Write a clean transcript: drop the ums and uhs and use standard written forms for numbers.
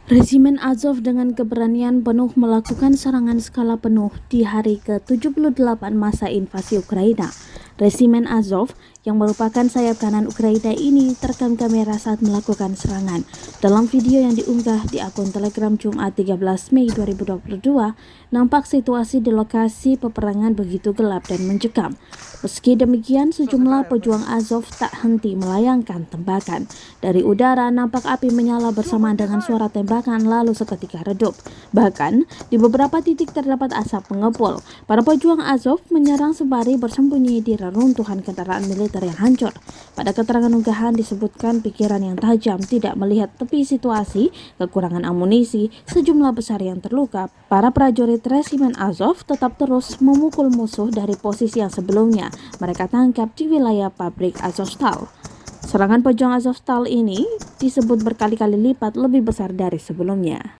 Resimen Azov dengan keberanian penuh melakukan serangan skala penuh di hari ke-78 masa invasi Ukraina. Resimen Azov yang merupakan sayap kanan Ukraina ini terekam kamera saat melakukan serangan. Dalam video yang diunggah di akun Telegram Jumat 13 Mei 2022, nampak situasi di lokasi peperangan begitu gelap dan mencekam. Meski demikian, sejumlah pejuang Azov tak henti melayangkan tembakan. Dari udara, nampak api menyala bersamaan dengan suara tembakan lalu seketika redup. Bahkan, di beberapa titik terdapat asap mengepul. Para pejuang Azov menyerang sembari bersembunyi di reruntuhan kendaraan militer yang hancur. Pada keterangan unggahan disebutkan pikiran yang tajam tidak melihat tepi situasi, kekurangan amunisi, sejumlah besar yang terluka. Para prajurit resimen Azov tetap terus memukul musuh dari posisi yang sebelumnya mereka tangkap di wilayah pabrik Azovstal. Serangan pejuang Azovstal ini disebut berkali-kali lipat lebih besar dari sebelumnya.